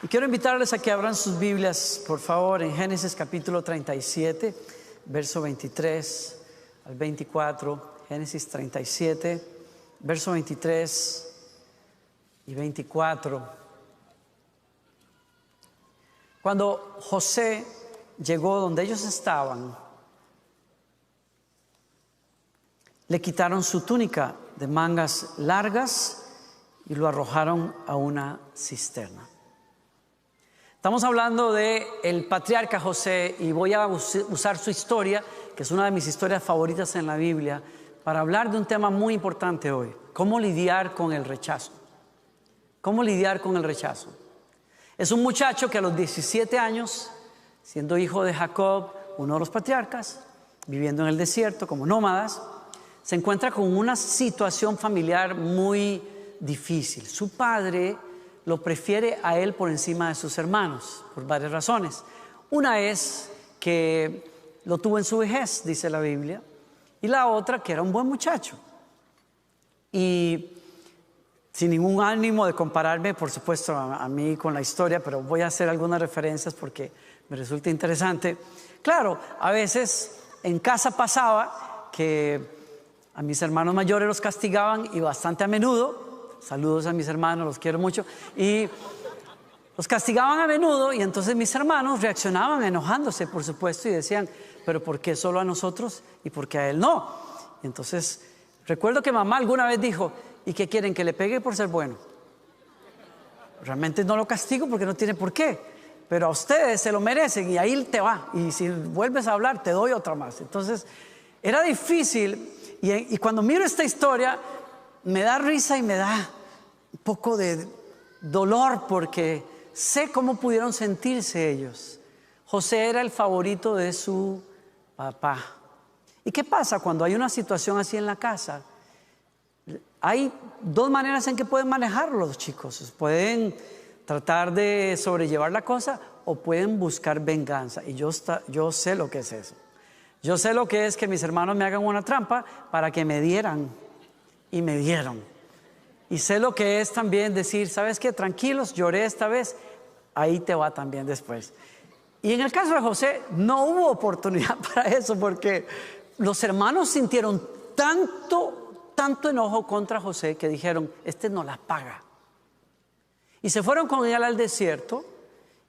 Y quiero invitarles a que abran sus Biblias, por favor, en Génesis capítulo 37, verso 23 al 24. Génesis 37, verso 23 y 24. Cuando José llegó donde ellos estaban, le quitaron su túnica de mangas largas y lo arrojaron a una cisterna. Estamos hablando de el patriarca José y voy a usar su historia, que es una de mis historias favoritas en la Biblia, para hablar de un tema muy importante hoy: cómo lidiar con el rechazo. ¿Cómo lidiar con el rechazo? Es un muchacho que a los 17 años, siendo hijo de Jacob, uno de los patriarcas, viviendo en el desierto como nómadas, se encuentra con una situación familiar muy difícil. Su padre lo prefiere a él por encima de sus hermanos, por varias razones. Una es que lo tuvo en su vejez, dice la Biblia, y la otra que era un buen muchacho. Y sin ningún ánimo de compararme, por supuesto, a mí con la historia, pero voy a hacer algunas referencias porque me resulta interesante. Claro, a veces en casa pasaba que a mis hermanos mayores los castigaban, y bastante a menudo. Saludos a mis hermanos, los quiero mucho. Y los castigaban a menudo, y entonces mis hermanos reaccionaban enojándose, por supuesto, y decían: pero ¿por qué solo a nosotros y por qué a él no? Y entonces recuerdo que mamá alguna vez dijo: ¿y qué quieren, que le pegue por ser bueno? Realmente no lo castigo porque no tiene por qué, pero a ustedes se lo merecen y ahí te va, y si vuelves a hablar te doy otra más. Entonces era difícil, y cuando miro esta historia me da risa y me da un poco de dolor, porque sé cómo pudieron sentirse ellos. José era el favorito de su papá. ¿Y qué pasa cuando hay una situación así en la casa? Hay dos maneras en que pueden manejarlo los chicos. Pueden tratar de sobrellevar la cosa o pueden buscar venganza. Y yo sé lo que es eso. Yo sé lo que es que mis hermanos me hagan una trampa para que me dieran, y me dieron. Y sé lo que es también decir: ¿sabes qué? Tranquilos, lloré esta vez, ahí te va también después. Y en el caso de José no hubo oportunidad para eso, porque los hermanos sintieron tanto enojo contra José que dijeron: este no la paga. Y se fueron con él al desierto,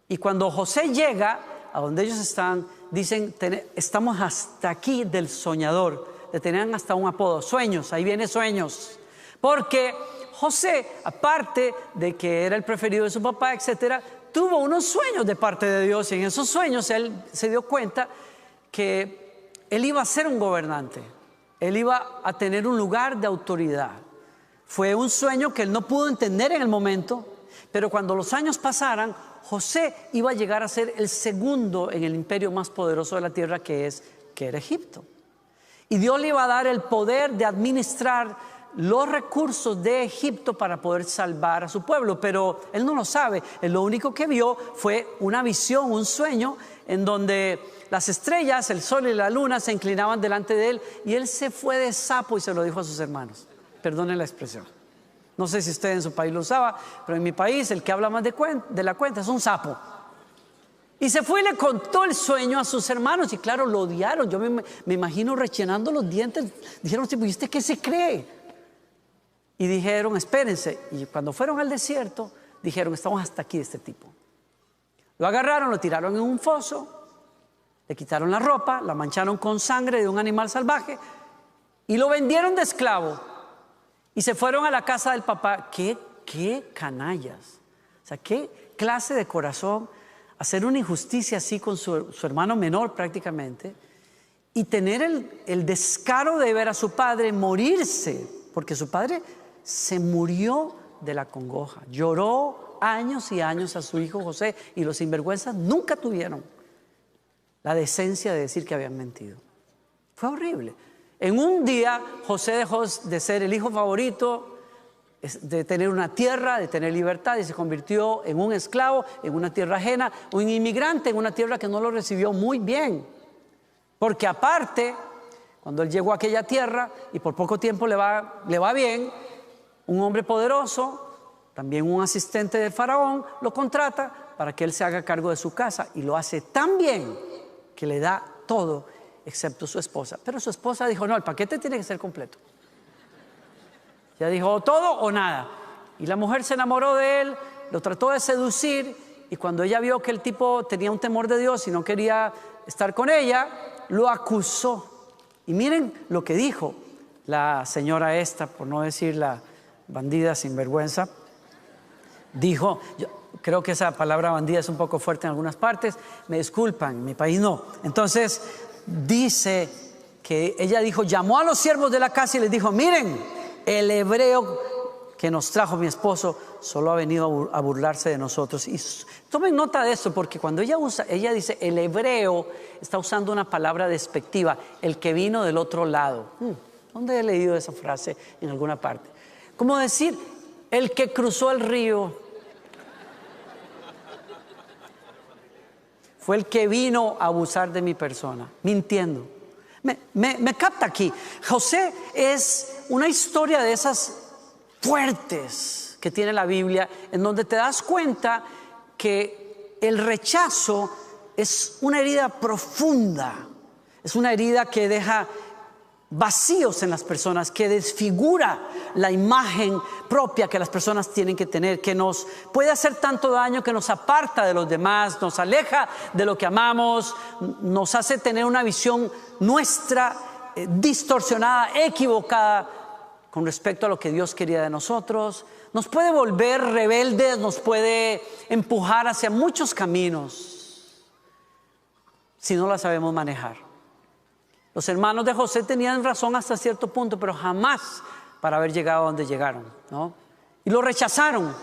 y cuando José llega a donde ellos están, dicen: estamos hasta aquí del soñador. Le tenían hasta un apodo: Sueños, ahí viene Sueños. Porque José, aparte de que era el preferido de su papá, etcétera, tuvo unos sueños de parte de Dios, y en esos sueños él se dio cuenta que él iba a ser un gobernante. Él iba a tener un lugar de autoridad. Fue un sueño que él no pudo entender en el momento, pero cuando los años pasaran, José iba a llegar a ser el segundo en el imperio más poderoso de la tierra, que era Egipto. Y Dios le iba a dar el poder de administrar los recursos de Egipto para poder salvar a su pueblo, pero él no lo sabe. Él lo único que vio fue una visión, un sueño, en donde las estrellas, el sol y la luna se inclinaban delante de él, y él se fue de sapo y se lo dijo a sus hermanos. Perdonen la expresión. No sé si usted en su país lo usaba, pero en mi país el que habla más de la cuenta es un sapo. Y se fue y le contó el sueño a sus hermanos, y claro, lo odiaron. Yo me imagino rechinando los dientes. Dijeron: ¿y usted qué se cree? Y dijeron: espérense. Y cuando fueron al desierto, dijeron: estamos hasta aquí de este tipo. Lo agarraron, lo tiraron en un foso, le quitaron la ropa, la mancharon con sangre de un animal salvaje y lo vendieron de esclavo. Y se fueron a la casa del papá. ¡Qué canallas! O sea, qué clase de corazón hacer una injusticia así con su hermano menor prácticamente, y tener el descaro de ver a su padre morirse, porque su padre se murió de la congoja. Lloró años y años a su hijo José, y los sinvergüenzas nunca tuvieron la decencia de decir que habían mentido. Fue horrible. En un día José dejó de ser el hijo favorito, de tener una tierra, de tener libertad, y se convirtió en un esclavo en una tierra ajena, un inmigrante en una tierra que no lo recibió muy bien. Porque aparte, cuando él llegó a aquella tierra y por poco tiempo le va bien, un hombre poderoso también un asistente del faraón lo contrata para que él se haga cargo de su casa, y lo hace tan bien que le da todo excepto su esposa. Pero su esposa dijo: no, el paquete tiene que ser completo. Ya dijo: o todo o nada. Y la mujer se enamoró de él, lo trató de seducir, y cuando ella vio que el tipo tenía un temor de Dios y no quería estar con ella, lo acusó. Y miren lo que dijo la señora esta, por no decir la bandida sinvergüenza. Dijo, yo creo que esa palabra bandida es un poco fuerte en algunas partes, me disculpan, en mi país no. Entonces dice que ella dijo, llamó a los siervos de la casa y les dijo: miren, el hebreo que nos trajo mi esposo solo ha venido a burlarse de nosotros. Y tomen nota de esto, porque cuando ella dice el hebreo, está usando una palabra despectiva, el que vino del otro lado. ¿Dónde he leído esa frase? En alguna parte. Como decir, el que cruzó el río fue el que vino a abusar de mi persona, mintiendo. Me capta aquí. José es una historia de esas fuertes que tiene la Biblia, en donde te das cuenta que el rechazo es una herida profunda, es una herida que deja vacíos en las personas, que desfigura la imagen propia que las personas tienen que tener, que nos puede hacer tanto daño, que nos aparta de los demás, nos aleja de lo que amamos, nos hace tener una visión nuestra distorsionada, equivocada con respecto a lo que Dios quería de nosotros. Nos puede volver rebeldes, nos puede empujar hacia muchos caminos si no la sabemos manejar. Los hermanos de José tenían razón hasta cierto punto, pero jamás para haber llegado a donde llegaron, ¿no? Y lo rechazaron.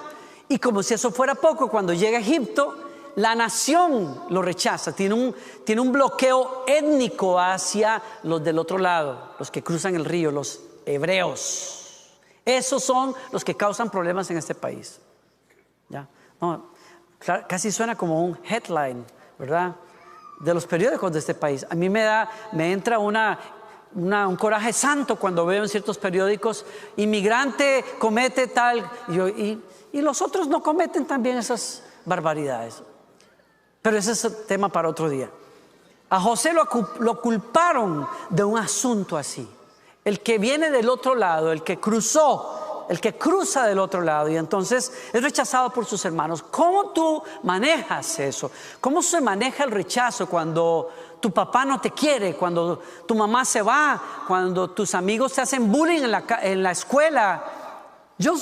Y como si eso fuera poco, cuando llega a Egipto, la nación lo rechaza. Tiene un bloqueo étnico hacia los del otro lado, los que cruzan el río, los hebreos. Esos son los que causan problemas en este país. ¿Ya? No, casi suena como un headline, ¿verdad?, de los periódicos de este país. A mí me entra un coraje santo cuando veo en ciertos periódicos: inmigrante comete tal, y los otros no cometen también esas barbaridades. Pero ese es tema para otro día. A José lo culparon de un asunto así. El que viene del otro lado, el que cruza del otro lado, y entonces es rechazado por sus hermanos. ¿Cómo tú manejas eso? ¿Cómo se maneja el rechazo cuando tu papá no te quiere, cuando tu mamá se va, cuando tus amigos te hacen bullying en la escuela? Yo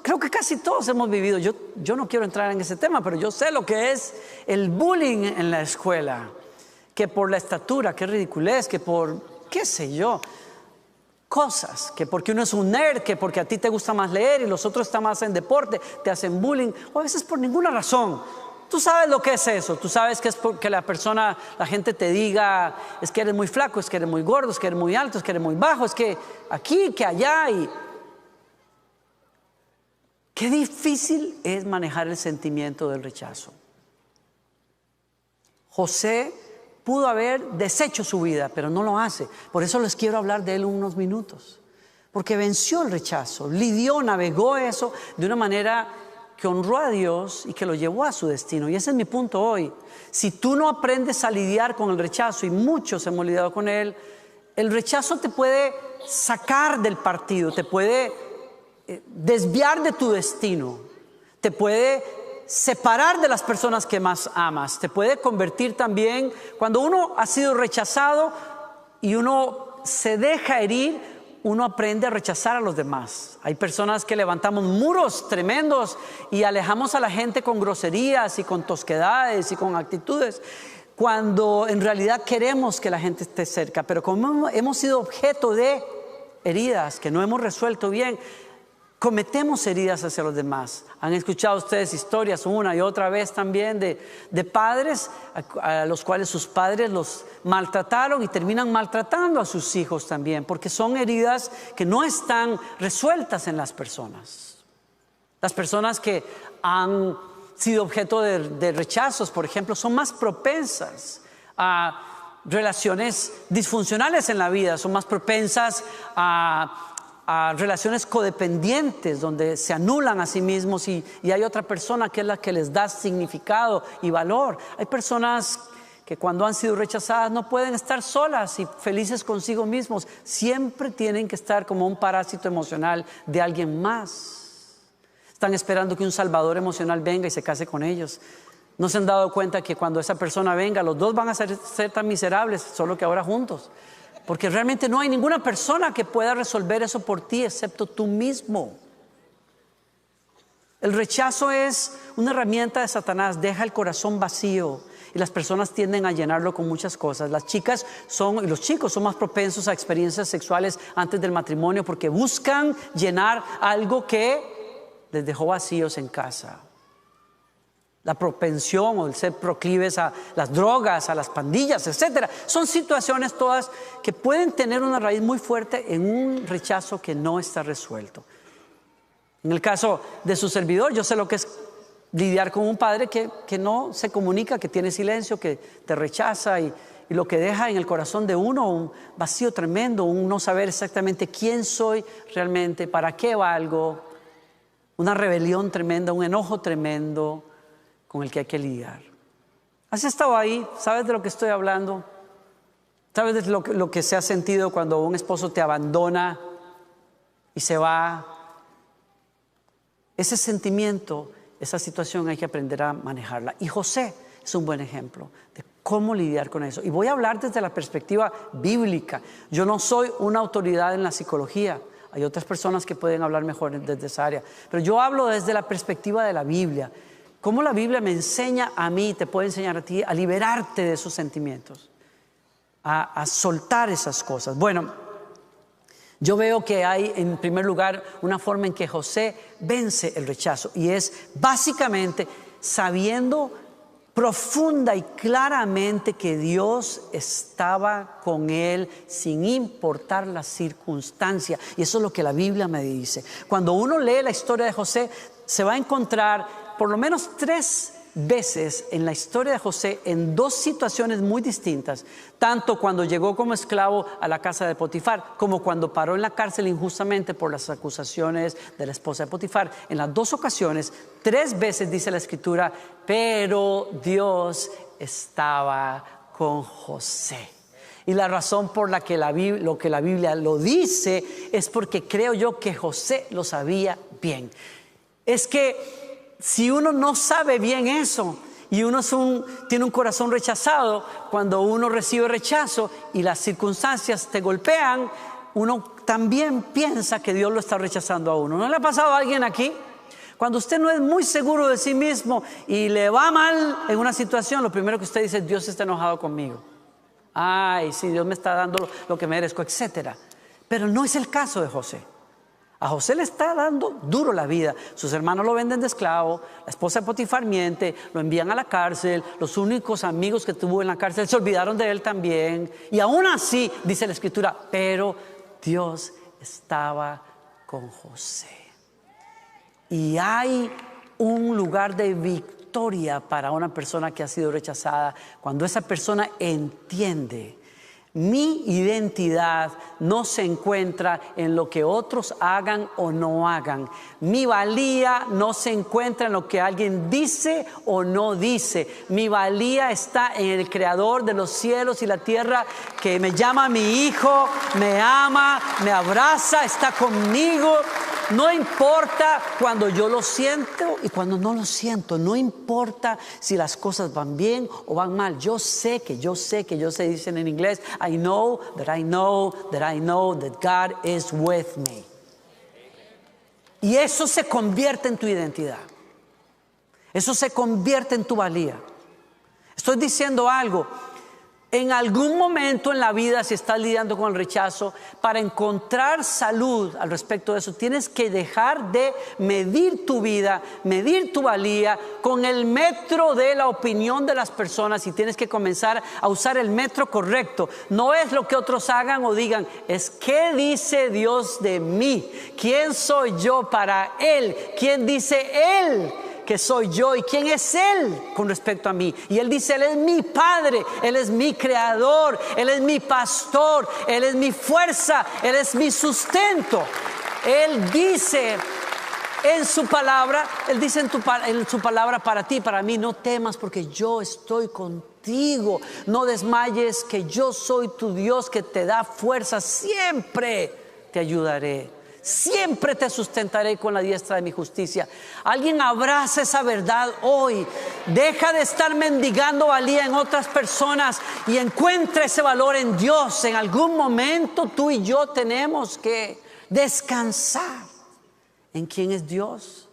creo que casi todos hemos vivido, yo no quiero entrar en ese tema, pero yo sé lo que es el bullying en la escuela, que por la estatura, que ridiculez, que por qué sé yo, cosas, que porque uno es un nerd, que porque a ti te gusta más leer y los otros están más en deporte, te hacen bullying, o a veces por ninguna razón. Tú sabes lo que es eso, tú sabes que es porque la gente te diga: es que eres muy flaco, es que eres muy gordo, es que eres muy alto, es que eres muy bajo, es que aquí, que allá. Y qué difícil es manejar el sentimiento del rechazo. José pudo haber deshecho su vida, pero no lo hace. Por eso les quiero hablar de él unos minutos, porque venció el rechazo, lidió, navegó eso de una manera que honró a Dios y que lo llevó a su destino. Y ese es mi punto hoy. Si tú no aprendes a lidiar con el rechazo, y muchos hemos lidiado con él, el rechazo te puede sacar del partido, te puede desviar de tu destino, te puede separar de las personas que más amas, te puede convertir también, cuando uno ha sido rechazado y uno se deja herir, uno aprende a rechazar a los demás. Hay personas que levantamos muros tremendos y alejamos a la gente con groserías y con tosquedades y con actitudes, cuando en realidad queremos que la gente esté cerca, pero como hemos sido objeto de heridas que no hemos resuelto bien, cometemos heridas hacia los demás. Han escuchado ustedes historias una y otra vez también de padres a los cuales sus padres los maltrataron y terminan maltratando a sus hijos también, porque son heridas que no están resueltas en las personas. Las personas que han sido objeto de rechazos, por ejemplo, son más propensas a relaciones disfuncionales en la vida, son más propensas a a relaciones codependientes donde se anulan a sí mismos y hay otra persona que es la que les da significado y valor. Hay personas que cuando han sido rechazadas no pueden estar solas y felices consigo mismos. Siempre tienen que estar como un parásito emocional de alguien más. Están esperando que un salvador emocional venga y se case con ellos. No se han dado cuenta que cuando esa persona venga, los dos van a ser tan miserables, solo que ahora juntos. Porque realmente no hay ninguna persona que pueda resolver eso por ti excepto tú mismo. El rechazo es una herramienta de Satanás, deja el corazón vacío y las personas tienden a llenarlo con muchas cosas. Las chicas y los chicos son más propensos a experiencias sexuales antes del matrimonio porque buscan llenar algo que les dejó vacíos en casa. La propensión o el ser proclives a las drogas, a las pandillas, etcétera. Son situaciones todas que pueden tener una raíz muy fuerte en un rechazo que no está resuelto. En el caso de su servidor, yo sé lo que es lidiar con un padre que no se comunica, que tiene silencio, que te rechaza y lo que deja en el corazón de uno un vacío tremendo, un no saber exactamente quién soy realmente, para qué valgo, una rebelión tremenda, un enojo tremendo con el que hay que lidiar. ¿Has estado ahí? ¿Sabes de lo que estoy hablando? ¿Sabes de lo que se ha sentido cuando un esposo te abandona y se va? Ese sentimiento, esa situación hay que aprender a manejarla. Y José es un buen ejemplo de cómo lidiar con eso. Y voy a hablar desde la perspectiva bíblica. Yo no soy una autoridad en la psicología. Hay otras personas que pueden hablar mejor desde esa área. Pero yo hablo desde la perspectiva de la Biblia. Cómo la Biblia me enseña a mí, te puede enseñar a ti a liberarte de esos sentimientos, a soltar esas cosas. Bueno, yo veo que hay en primer lugar una forma en que José vence el rechazo y es básicamente sabiendo profunda y claramente que Dios estaba con él sin importar la circunstancia. Y eso es lo que la Biblia me dice. Cuando uno lee la historia de José, se va a encontrar por lo menos 3 veces en la historia de José en 2 situaciones muy distintas, tanto cuando llegó como esclavo a la casa de Potifar como cuando paró en la cárcel injustamente por las acusaciones de la esposa de Potifar. En las 2 ocasiones, 3 veces dice la escritura, pero Dios estaba con José. Y la razón por la que la Biblia lo dice es porque creo yo que José lo sabía bien. Es que si uno no sabe bien eso y uno tiene un corazón rechazado, cuando uno recibe rechazo y las circunstancias te golpean, uno también piensa que Dios lo está rechazando a uno. ¿No le ha pasado a alguien aquí? Cuando usted no es muy seguro de sí mismo y le va mal en una situación, lo primero que usted dice es: Dios está enojado conmigo. Ay, sí, Dios me está dando lo que merezco, etcétera. Pero no es el caso de José. A José le está dando duro la vida. Sus hermanos lo venden de esclavo, la esposa de Potifar miente, lo envían a la cárcel, los únicos amigos que tuvo en la cárcel se olvidaron de él también. Y aún así, dice la escritura, pero Dios estaba con José. Y hay un lugar de victoria para una persona que ha sido rechazada cuando esa persona entiende: mi identidad no se encuentra en lo que otros hagan o no hagan. Mi valía no se encuentra en lo que alguien dice o no dice. Mi valía está en el Creador de los cielos y la tierra, que me llama mi hijo, me ama, me abraza, está conmigo. No importa cuando yo lo siento y cuando no lo siento. No importa si las cosas van bien o van mal. Yo sé, dicen en inglés, I know that I know that I know that God is with me. Y eso se convierte en tu identidad. Eso se convierte en tu valía. Estoy diciendo algo. En algún momento en la vida, si estás lidiando con el rechazo, para encontrar salud al respecto de eso, tienes que dejar de medir tu vida, medir tu valía con el metro de la opinión de las personas, y tienes que comenzar a usar el metro correcto. No es lo que otros hagan o digan, es qué dice Dios de mí, quién soy yo para Él, quién dice Él que soy yo y quién es Él con respecto a mí. Y Él dice: Él es mi Padre, Él es mi Creador, Él es mi pastor, Él es mi fuerza, Él es mi sustento. Él dice en su palabra, Él dice en su palabra para ti, para mí: no temas porque yo estoy contigo. No desmayes, que yo soy tu Dios que te da fuerza. Siempre te ayudaré. Siempre te sustentaré con la diestra de mi justicia. Alguien abraza esa verdad hoy. Deja de estar mendigando valía en otras personas y encuentra ese valor en Dios. En algún momento tú y yo tenemos que descansar en quién es Dios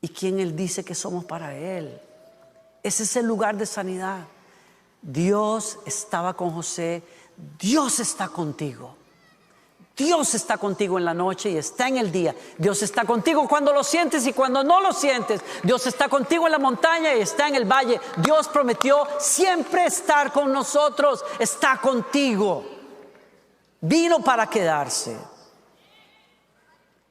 y quién Él dice que somos para Él. Ese es el lugar de sanidad. Dios estaba con José. Dios está contigo. Dios está contigo en la noche y está en el día. Dios está contigo cuando lo sientes y cuando no lo sientes. Dios está contigo en la montaña y está en el valle. Dios prometió siempre estar con nosotros. Está contigo. Vino para quedarse.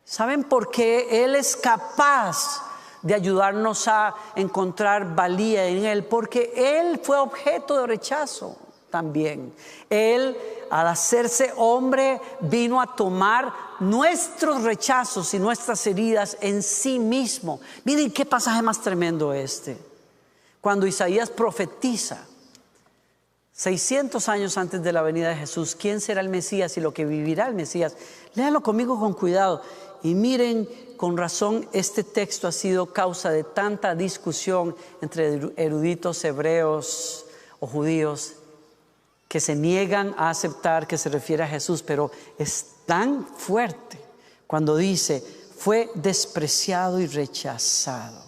¿Saben por qué Él es capaz de ayudarnos a encontrar valía en Él? Porque Él fue objeto de rechazo también. Él, al hacerse hombre, vino a tomar nuestros rechazos y nuestras heridas en sí mismo. Miren qué pasaje más tremendo este. Cuando Isaías profetiza 600 años antes de la venida de Jesús, quién será el Mesías y lo que vivirá el Mesías. Léanlo conmigo con cuidado y miren, con razón este texto ha sido causa de tanta discusión entre eruditos hebreos o judíos que se niegan a aceptar que se refiere a Jesús, pero es tan fuerte cuando dice: fue despreciado y rechazado,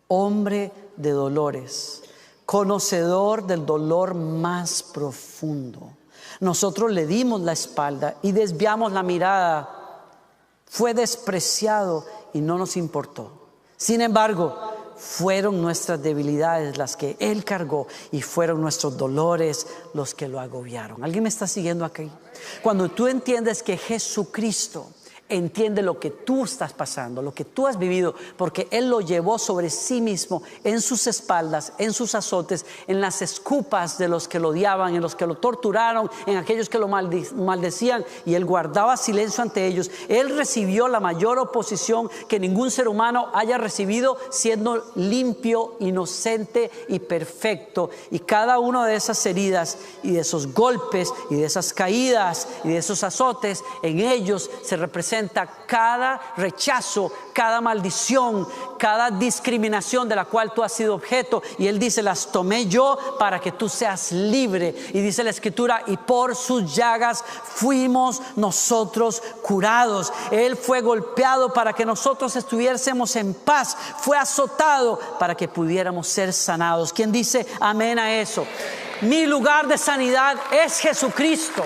hombre de dolores, conocedor del dolor más profundo. Nosotros le dimos la espalda y desviamos la mirada. Fue despreciado y no nos importó. Sin embargo, fueron nuestras debilidades las que Él cargó y fueron nuestros dolores los que lo agobiaron. ¿Alguien me está siguiendo aquí? Cuando tú entiendes que Jesucristo entiende lo que tú estás pasando, lo que tú has vivido, porque Él lo llevó sobre sí mismo, en sus espaldas, en sus azotes, en las escupas de los que lo odiaban, en los que lo torturaron, en aquellos que lo maldecían, y Él guardaba silencio ante ellos. Él recibió la mayor oposición que ningún ser humano haya recibido, siendo limpio, inocente y perfecto. Y cada una de esas heridas y de esos golpes y de esas caídas y de esos azotes, en ellos se representa cada rechazo, cada maldición, cada discriminación de la cual tú has sido objeto. Y Él dice: las tomé yo para que tú seas libre. Y dice la Escritura: y por sus llagas fuimos nosotros curados. Él fue golpeado para que nosotros estuviésemos en paz. Fue azotado para que pudiéramos ser sanados. ¿Quién dice amén a eso? Mi lugar de sanidad es Jesucristo.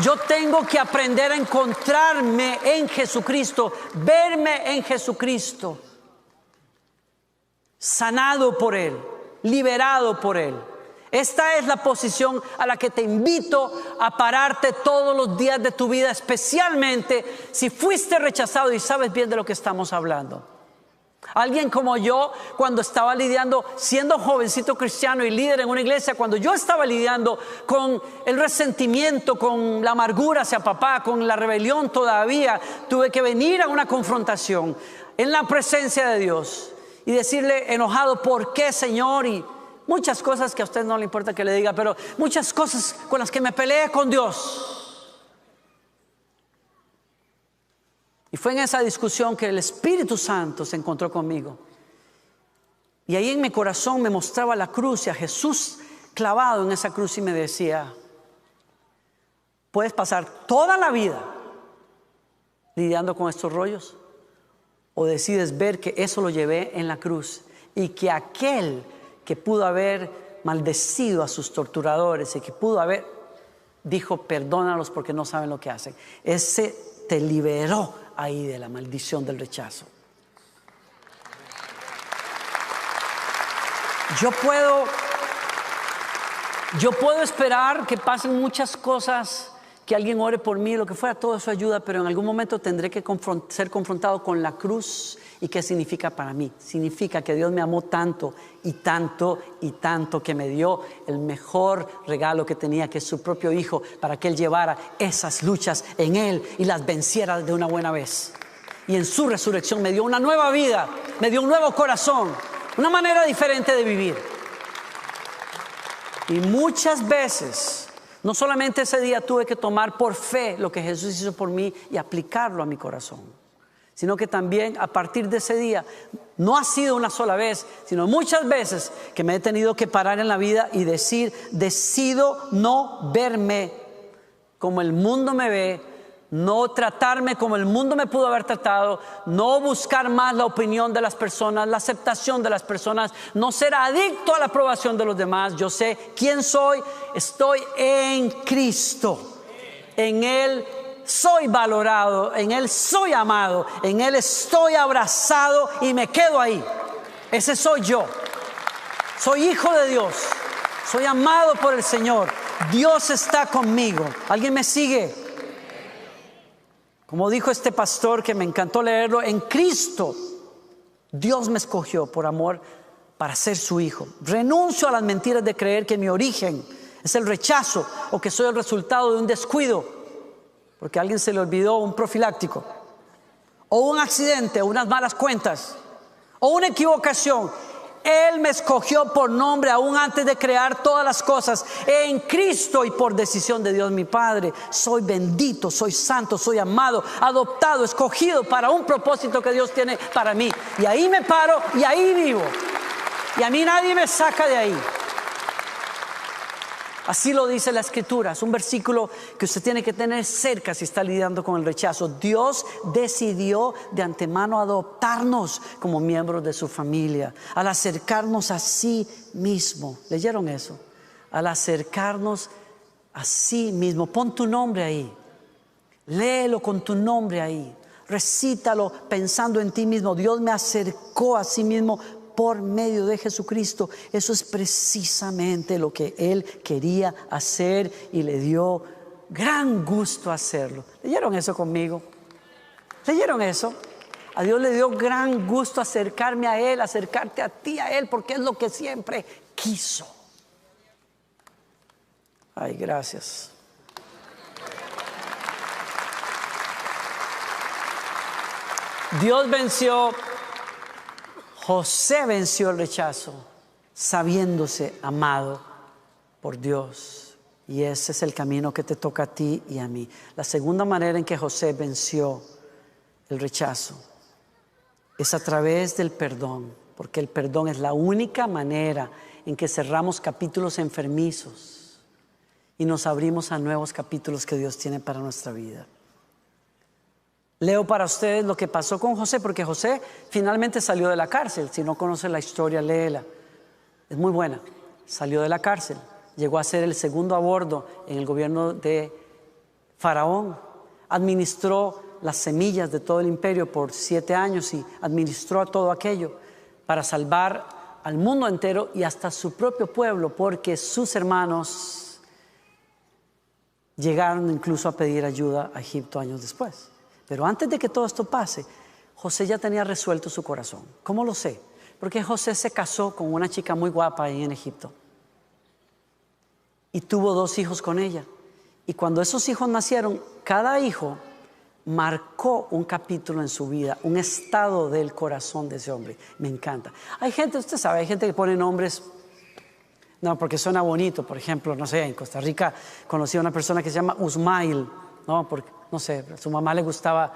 Yo tengo que aprender a encontrarme en Jesucristo, verme en Jesucristo, sanado por Él, liberado por Él. Esta es la posición a la que te invito a pararte todos los días de tu vida, especialmente si fuiste rechazado y sabes bien de lo que estamos hablando. Alguien como yo, cuando estaba lidiando, siendo jovencito cristiano y líder en una iglesia, cuando yo estaba lidiando con el resentimiento, con la amargura hacia papá, con la rebelión todavía, tuve que venir a una confrontación en la presencia de Dios y decirle enojado: ¿por qué, Señor? Y muchas cosas que a usted no le importa que le diga, pero muchas cosas con las que me peleé con Dios. Y fue en esa discusión que el Espíritu Santo se encontró conmigo. Y ahí en mi corazón me mostraba la cruz y a Jesús clavado en esa cruz y me decía: puedes pasar toda la vida lidiando con estos rollos, o decides ver que eso lo llevé en la cruz y que aquel que pudo haber maldecido a sus torturadores y que pudo haber, dijo: perdónalos porque no saben lo que hacen. Ese te liberó ahí de la maldición del rechazo. Yo puedo esperar que pasen muchas cosas que alguien ore por mí, lo que fuera, todo eso ayuda, pero en algún momento tendré que ser confrontado con la cruz. ¿Y qué significa para mí? Significa que Dios me amó tanto y tanto y tanto, que me dio el mejor regalo que tenía, que es su propio Hijo, para que Él llevara esas luchas en Él y las venciera de una buena vez. Y en su resurrección me dio una nueva vida, me dio un nuevo corazón, una manera diferente de vivir. Y muchas veces, no solamente ese día tuve que tomar por fe lo que Jesús hizo por mí y aplicarlo a mi corazón, sino que también a partir de ese día, no ha sido una sola vez, sino muchas veces que me he tenido que parar en la vida y decir: decido no verme como el mundo me ve, no tratarme como el mundo me pudo haber tratado, no buscar más la opinión de las personas, la aceptación de las personas, no ser adicto a la aprobación de los demás. Yo sé quién soy, estoy en Cristo, en Él soy valorado, en Él soy amado, en Él estoy abrazado y me quedo ahí. Ese soy yo. Soy hijo de Dios, soy amado por el Señor. Dios está conmigo. ¿Alguien me sigue? Como dijo este pastor, que me encantó leerlo: en Cristo Dios me escogió por amor para ser su hijo. Renuncio a las mentiras de creer que mi origen es el rechazo o que soy el resultado de un descuido, porque a alguien se le olvidó un profiláctico, o un accidente, o unas malas cuentas, o una equivocación. Él me escogió por nombre aún antes de crear todas las cosas. En Cristo y por decisión de Dios mi Padre, soy bendito, soy santo, soy amado, adoptado, escogido para un propósito que Dios tiene para mí. Y ahí me paro y ahí vivo. Y a mí nadie me saca de ahí. Así lo dice la Escritura. Es un versículo que usted tiene que tener cerca si está lidiando con el rechazo. Dios decidió de antemano adoptarnos como miembros de su familia, al acercarnos a sí mismo. ¿Leyeron eso? Al acercarnos a sí mismo. Pon tu nombre ahí. Léelo con tu nombre ahí. Recítalo pensando en ti mismo. Dios me acercó a sí mismo por medio de Jesucristo. Eso es precisamente lo que Él quería hacer y le dio gran gusto hacerlo. ¿Leyeron eso conmigo? ¿Leyeron eso? A Dios le dio gran gusto acercarme a Él, acercarte a ti, a Él, porque es lo que siempre quiso. Ay, gracias. José venció el rechazo sabiéndose amado por Dios. Y ese es el camino que te toca a ti y a mí. La segunda manera en que José venció el rechazo es a través del perdón, porque el perdón es la única manera en que cerramos capítulos enfermizos y nos abrimos a nuevos capítulos que Dios tiene para nuestra vida. Leo para ustedes lo que pasó con José, porque José finalmente salió de la cárcel. Si no conoce la historia, léela. Es muy buena. Salió de la cárcel, llegó a ser el segundo a bordo en el gobierno de Faraón. Administró las semillas de todo el imperio por 7 años y administró todo aquello para salvar al mundo entero y hasta su propio pueblo, porque sus hermanos llegaron incluso a pedir ayuda a Egipto años después. Pero antes de que todo esto pase, José ya tenía resuelto su corazón. ¿Cómo lo sé? Porque José se casó con una chica muy guapa ahí en Egipto y tuvo 2 hijos con ella. Y cuando esos hijos nacieron, cada hijo marcó un capítulo en su vida, un estado del corazón de ese hombre. Me encanta. Hay gente, usted sabe, hay gente que pone nombres no porque suena bonito. Por ejemplo, no sé, en Costa Rica conocí a una persona que se llama Usmail, ¿no? Porque, no sé, a su mamá le gustaba,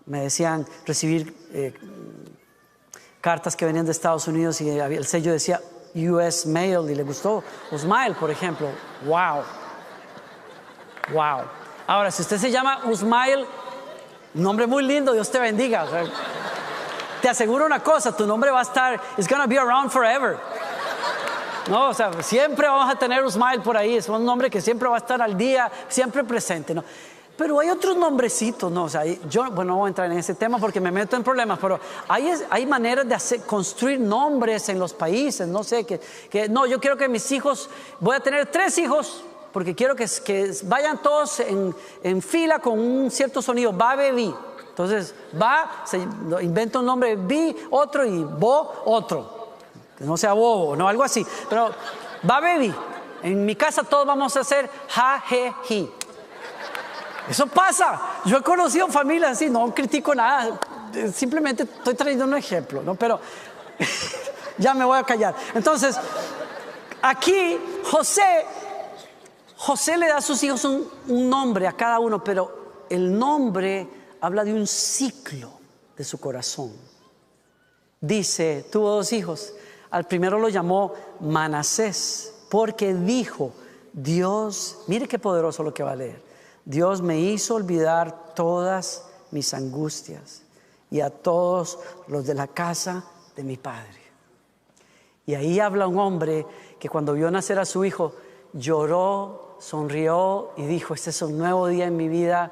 me decían, recibir cartas que venían de Estados Unidos y el sello decía US Mail y le gustó Usmail, por ejemplo. Wow. Ahora, si usted se llama Usmail, un nombre muy lindo, Dios te bendiga. O sea, te aseguro una cosa, tu nombre va a estar, it's gonna be around forever. No, o sea, siempre vamos a tener Usmail por ahí. Es un nombre que siempre va a estar al día, siempre presente, ¿no? Pero hay otros nombrecitos, ¿no? O sea, yo, bueno, no voy a entrar en ese tema porque me meto en problemas, pero hay maneras de construir nombres en los países, no sé, no, yo quiero que mis hijos, voy a tener 3 hijos porque quiero que vayan todos en fila con un cierto sonido. Va, bebí. Entonces, va, se inventa un nombre, vi, otro, y bo, otro. Que no sea bobo, no, algo así. Pero va, bebí. En mi casa todos vamos a hacer ja, je, ji. Eso pasa. Yo he conocido familias así, no critico nada. Simplemente estoy trayendo un ejemplo, ¿no? Pero ya me voy a callar. Entonces, aquí José le da a sus hijos un nombre a cada uno, pero el nombre habla de un ciclo de su corazón. Dice, tuvo 2 hijos. Al primero lo llamó Manasés, porque dijo, Dios, mire qué poderoso lo que va a leer. Dios me hizo olvidar todas mis angustias y a todos los de la casa de mi padre. Y ahí habla un hombre que cuando vio nacer a su hijo, lloró, sonrió y dijo, este es un nuevo día en mi vida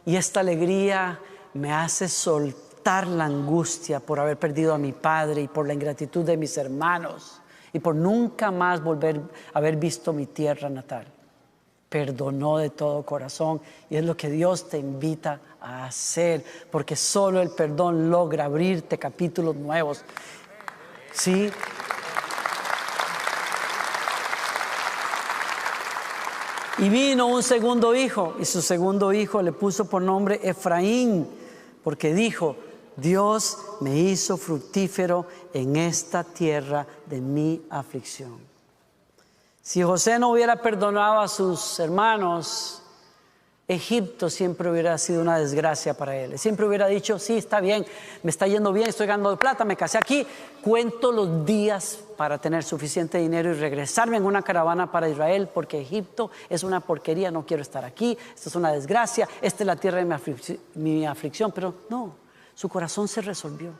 y esta alegría me hace soltar la angustia por haber perdido a mi padre y por la ingratitud de mis hermanos y por nunca más haber visto mi tierra natal. Perdonó de todo corazón y es lo que Dios te invita a hacer, porque solo el perdón logra abrirte capítulos nuevos. ¿Sí? Y vino un segundo hijo, y su segundo hijo le puso por nombre Efraín, porque dijo, Dios me hizo fructífero en esta tierra de mi aflicción. Si José no hubiera perdonado a sus hermanos, Egipto siempre hubiera sido una desgracia para él. Siempre hubiera dicho, sí, está bien, me está yendo bien, estoy ganando plata, me casé aquí, cuento los días para tener suficiente dinero y regresarme en una caravana para Israel, porque Egipto es una porquería, no quiero estar aquí, esto es una desgracia, esta es la tierra de mi aflicción. Pero no, su corazón se resolvió.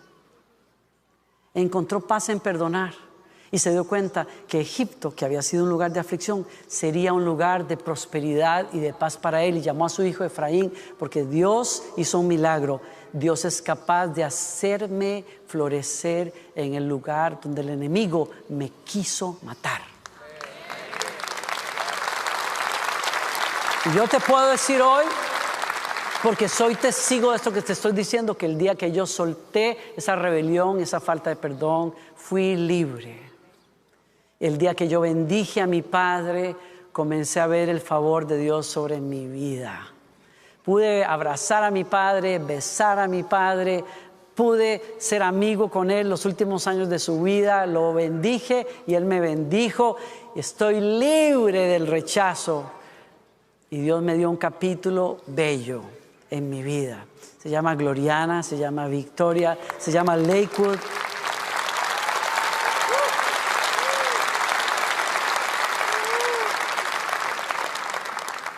Encontró paz en perdonar. Y se dio cuenta que Egipto, que había sido un lugar de aflicción, sería un lugar de prosperidad y de paz para él. Y llamó a su hijo Efraín, porque Dios hizo un milagro. Dios es capaz de hacerme florecer en el lugar donde el enemigo me quiso matar. Y yo te puedo decir hoy, porque soy testigo de esto que te estoy diciendo, que el día que yo solté esa rebelión, esa falta de perdón, fui libre. El día que yo bendije a mi padre, comencé a ver el favor de Dios sobre mi vida. Pude abrazar a mi padre, besar a mi padre, pude ser amigo con él los últimos años de su vida, lo bendije y él me bendijo. Estoy libre del rechazo y Dios me dio un capítulo bello en mi vida. Se llama Gloriana, se llama Victoria, se llama Lakewood.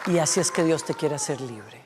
Y así es que Dios te quiere hacer libre.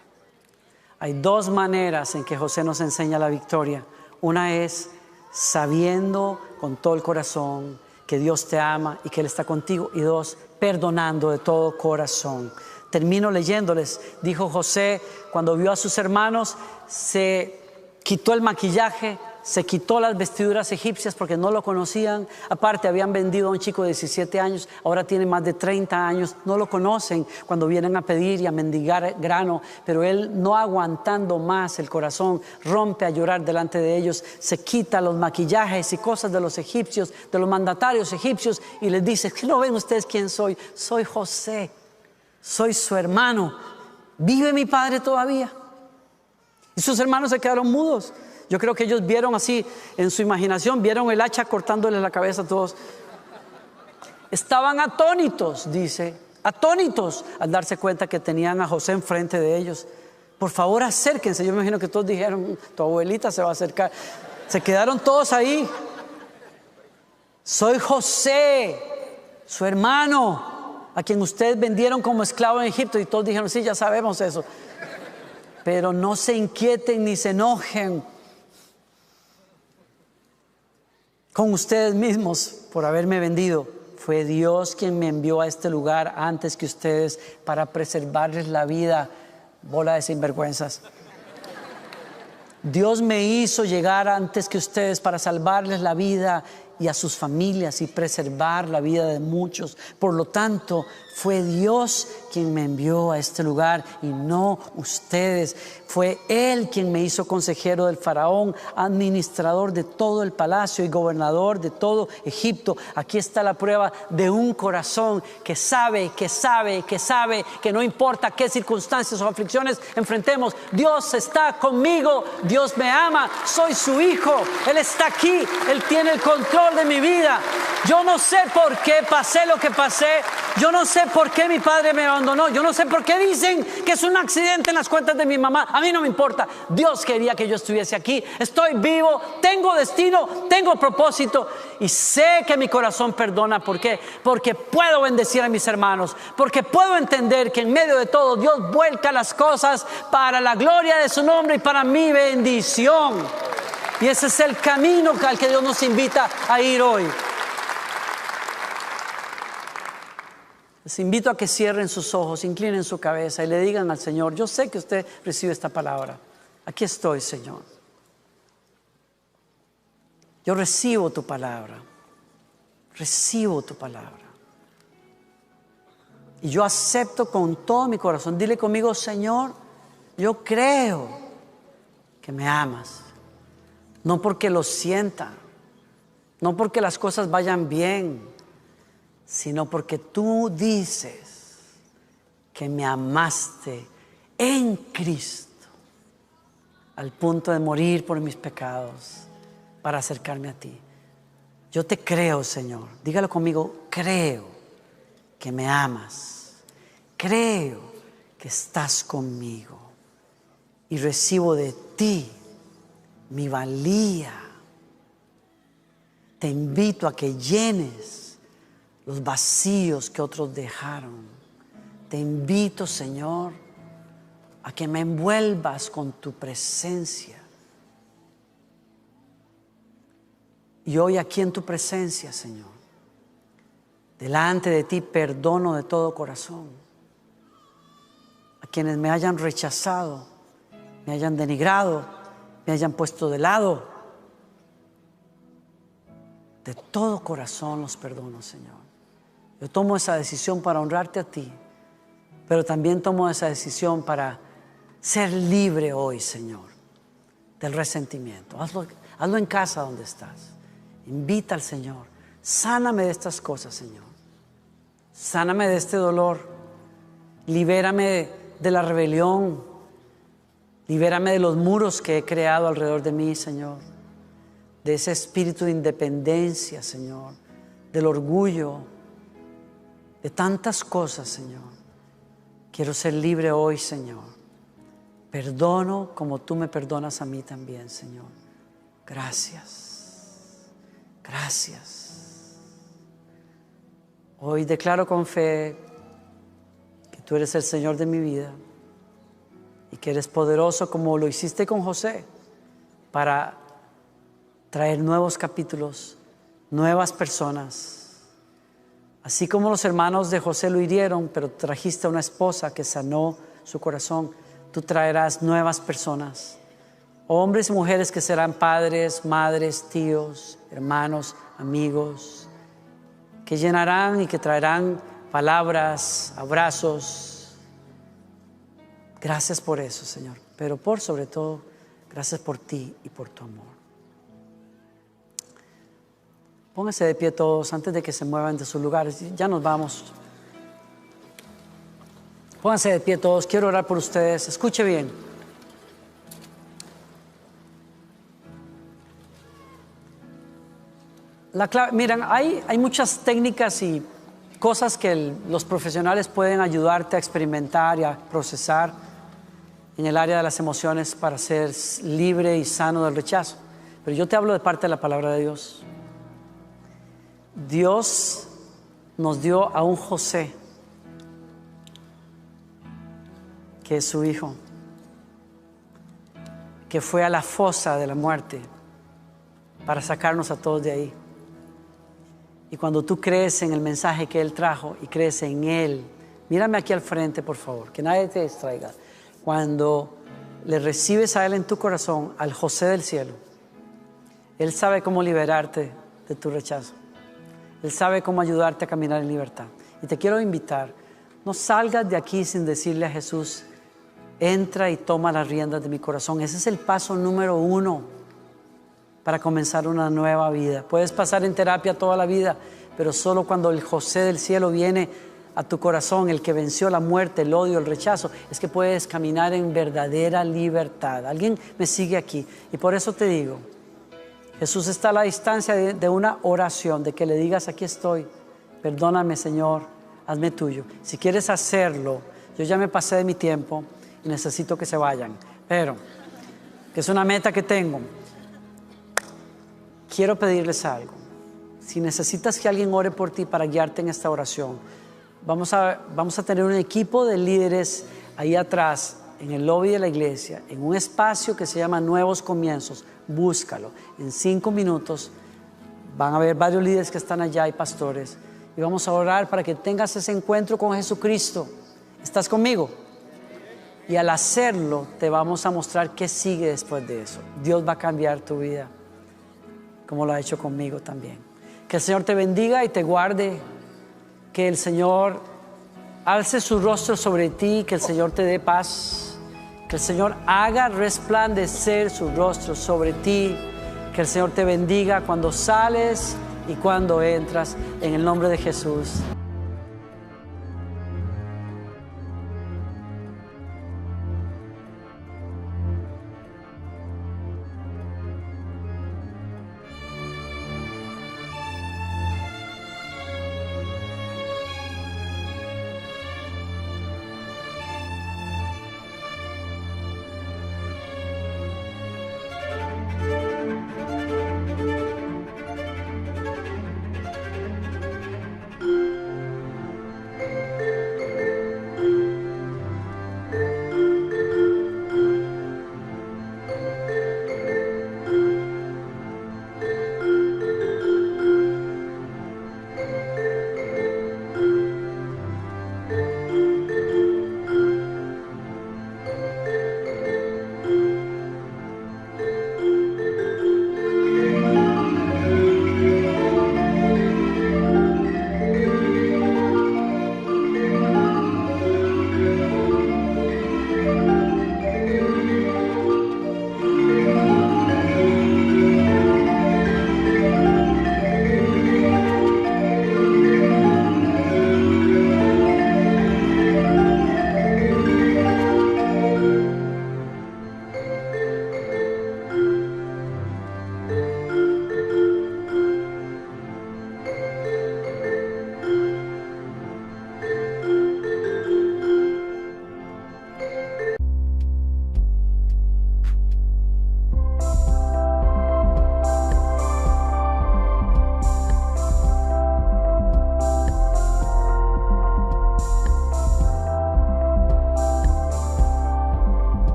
Hay 2 maneras en que José nos enseña la victoria. Una es sabiendo con todo el corazón que Dios te ama y que Él está contigo. Y 2, perdonando de todo corazón. Termino leyéndoles. Dijo José, cuando vio a sus hermanos, se quitó el maquillaje, se quitó las vestiduras egipcias porque no lo conocían. Aparte, habían vendido a un chico de 17 años, ahora tiene más de 30 años. No lo conocen cuando vienen a pedir y a mendigar grano. Pero él, no aguantando más el corazón, rompe a llorar delante de ellos. Se quita los maquillajes y cosas de los egipcios, de los mandatarios egipcios, y les dice, ¿qué no ven ustedes quién soy? Soy José, soy su hermano. ¿Vive mi padre todavía? Y sus hermanos se quedaron mudos. Yo creo que ellos vieron así, en su imaginación, vieron el hacha cortándole la cabeza a todos. Estaban atónitos, dice, atónitos al darse cuenta que tenían a José enfrente de ellos. Por favor, acérquense. Yo me imagino que todos dijeron, tu abuelita se va a acercar. Se quedaron todos ahí. Soy José, su hermano, a quien ustedes vendieron como esclavo en Egipto. Y todos dijeron, sí, ya sabemos eso. Pero no se inquieten ni se enojen con ustedes mismos por haberme vendido. Fue Dios quien me envió a este lugar antes que ustedes para preservarles la vida. Bola de sinvergüenzas. Dios me hizo llegar antes que ustedes para salvarles la vida y a sus familias y preservar la vida de muchos. Por lo tanto, fue Dios quien me envió a este lugar y no ustedes. Fue Él quien me hizo consejero del faraón, administrador de todo el palacio y gobernador de todo Egipto. Aquí está la prueba de un corazón que sabe, que no importa qué circunstancias o aflicciones enfrentemos, Dios está conmigo, Dios me ama, soy su hijo, Él está aquí, Él tiene el control de mi vida. Yo no sé por qué pasé lo que pasé, yo no sé por qué mi padre me abandonó, yo no sé por qué dicen que es un accidente en las cuentas de mi mamá. A mí no me importa, Dios quería que yo estuviese aquí, estoy vivo, tengo destino, tengo propósito y sé que mi corazón perdona. ¿Por qué? Porque puedo bendecir a mis hermanos, porque puedo entender que en medio de todo Dios vuelca las cosas para la gloria de su nombre y para mi bendición. Y ese es el camino al que Dios nos invita a ir hoy. Les invito a que cierren sus ojos, inclinen su cabeza y le digan al Señor: yo sé que usted recibe esta palabra. Aquí estoy, Señor. Yo recibo tu palabra. Recibo tu palabra. Y yo acepto con todo mi corazón. Dile conmigo: Señor, yo creo que me amas. No porque lo sienta, no porque las cosas vayan bien, sino porque tú dices que me amaste en Cristo al punto de morir por mis pecados para acercarme a ti. Yo te creo, Señor. Dígalo conmigo: creo que me amas, creo que estás conmigo y recibo de ti mi valía. Te invito a que llenes los vacíos que otros dejaron. Te invito, Señor, a que me envuelvas con tu presencia. Y hoy aquí en tu presencia, Señor, delante de ti perdono de todo corazón a quienes me hayan rechazado, me hayan denigrado, me hayan puesto de lado. De todo corazón los perdono, Señor. Yo tomo esa decisión para honrarte a ti, pero también tomo esa decisión para ser libre hoy, Señor, del resentimiento. Hazlo en casa donde estás. Invita al Señor. Sáname de estas cosas, Señor. Sáname de este dolor. Libérame de la rebelión. Libérame de los muros que he creado alrededor de mí, Señor. De ese espíritu de independencia, Señor. Del orgullo. De tantas cosas, Señor. Quiero ser libre hoy, Señor. Perdono como tú me perdonas a mí también, Señor. Gracias. Gracias. Hoy declaro con fe que tú eres el Señor de mi vida y que eres poderoso como lo hiciste con José para traer nuevos capítulos, nuevas personas. Así como los hermanos de José lo hirieron, pero trajiste a una esposa que sanó su corazón, tú traerás nuevas personas, hombres y mujeres que serán padres, madres, tíos, hermanos, amigos, que llenarán y que traerán palabras, abrazos. Gracias por eso, Señor, pero por sobre todo, gracias por ti y por tu amor. Pónganse de pie todos antes de que se muevan de sus lugares. Ya nos vamos. Pónganse de pie todos. Quiero orar por ustedes. Escuche bien. Miren, hay muchas técnicas y cosas que los profesionales pueden ayudarte a experimentar y a procesar en el área de las emociones para ser libre y sano del rechazo. Pero yo te hablo de parte de la palabra de Dios. Dios nos dio a un José, que es su hijo, que fue a la fosa de la muerte para sacarnos a todos de ahí. Y cuando tú crees en el mensaje que Él trajo y crees en Él, mírame aquí al frente, por favor, que nadie te distraiga. Cuando le recibes a Él en tu corazón, al José del cielo, Él sabe cómo liberarte de tu rechazo. Él sabe cómo ayudarte a caminar en libertad. Y te quiero invitar, no salgas de aquí sin decirle a Jesús, entra y toma las riendas de mi corazón. Ese es el paso número 1 para comenzar una nueva vida. Puedes pasar en terapia toda la vida, pero solo cuando el José del cielo viene a tu corazón, el que venció la muerte, el odio, el rechazo, es que puedes caminar en verdadera libertad. Alguien me sigue aquí y por eso te digo, Jesús está a la distancia de una oración, de que le digas, aquí estoy, perdóname Señor, hazme tuyo. Si quieres hacerlo, yo ya me pasé de mi tiempo y necesito que se vayan, pero que es una meta que tengo. Quiero pedirles algo. Si necesitas que alguien ore por ti para guiarte en esta oración, vamos a tener un equipo de líderes ahí atrás, en el lobby de la iglesia, en un espacio que se llama Nuevos Comienzos. Búscalo. En 5 minutos van a haber varios líderes que están allá y pastores. Y vamos a orar para que tengas ese encuentro con Jesucristo. ¿Estás conmigo? Y al hacerlo, te vamos a mostrar qué sigue después de eso. Dios va a cambiar tu vida, como lo ha hecho conmigo también. Que el Señor te bendiga y te guarde. Que el Señor alce su rostro sobre ti. Que el Señor te dé paz. Que el Señor haga resplandecer su rostro sobre ti. Que el Señor te bendiga cuando sales y cuando entras. En el nombre de Jesús.